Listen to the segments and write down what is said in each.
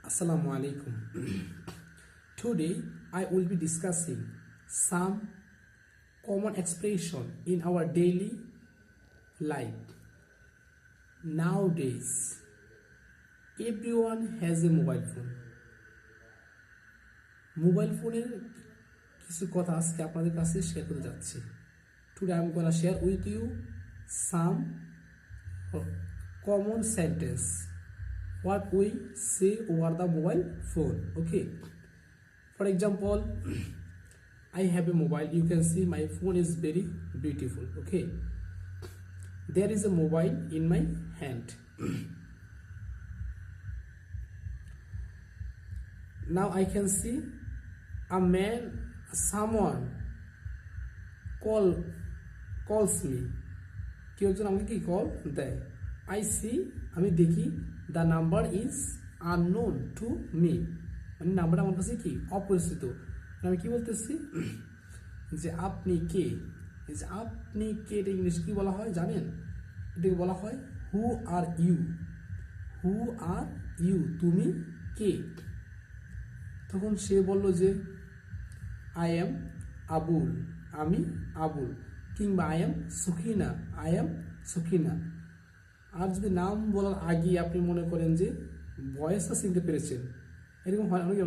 Assalamu alaikum. Today I will be discussing some common expression in our daily life. Nowadays, everyone has a mobile phone. Mobile ফোনের কিছু কথা আজকে আপনাদের কাছে share করতে যাচ্ছি. Today I am going to share with you some common sentence what we say over the mobile phone. Okay, for example, I have a mobile. You can see my phone is very beautiful. Okay, there is a mobile in my hand. Now I can see a man, someone calls me. কেউ একজন আমাকে কি call দেয়. I see, আমি দেখি, the number is unknown to me, মানে নাম্বারটা আমার কাছে কি অপরিচিত. আমি কি বলতেছি যে আপনি কে. এই যে আপনি কে এটা ইংলিশ কি বলা হয় জানেন? এটাকে বলা হয় হু are you. Who are you, তুমি কে. তখন সে বলল যে আই এম আবুল, আমি আবুল, কিংবা আই এম সুখিনা, আই এম সুখিনা. আর যদি নাম বলার আগে আপনি মনে করেন যে ভয়েসটা চিনতে পেরেছেন, এরকম হয় অনেক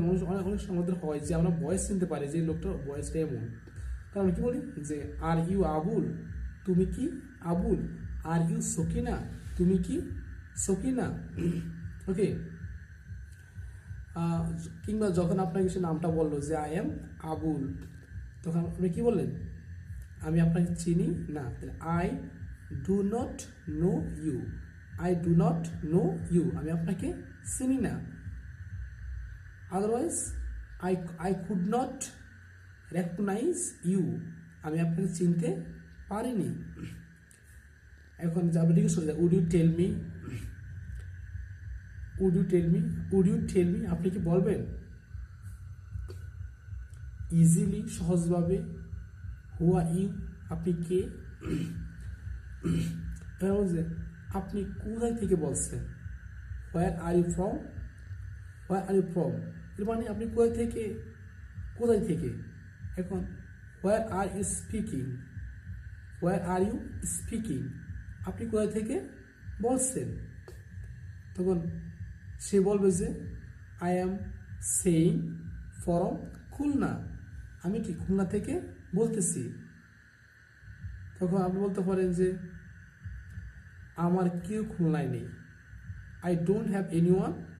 অনেক সময় হয় যে আমরা ভয়েস চিনতে পারি যে লোকটার ভয়েসটা এমন. কারণ কি বলি যে আর ইউ আবুল, তুমি কি আবুল, আর ইউ সকিনা, তুমি কি সকিনা. ওকে, কিংবা যখন আপনাকে সে নামটা বললো যে আই এম আবুল, তখন আপনি কি বললেন? আমি আপনাকে চিনি না. I do not know you, I do not know you, আমি আপনাকে চিনি না. Otherwise I could not recognise you, আমি আপনাকে চিনতে পারিনি. এখন যাবে ঠিক আছে, would you tell me, would you tell me, would you tell me, আপনি কি বলবেন? ইজিলি, সহজভাবে. হু আর ইউ, আপনি কে. আপনি কোথায় থেকে বলছেন? Where are you from, where are you from, এর মানে আপনি কোথায় থেকে, কোথায় থেকে. এখন where are you speaking, where are you speaking, আপনি কোথায় থেকে বলছেন. তখন সে বলবে যে I am saying from Khulna, আমি কি খুলনা থেকে বলতেছি. তখন আপনি বলতে পারেন যে আমার কেউ খুলনায় নেই. I don't have anyone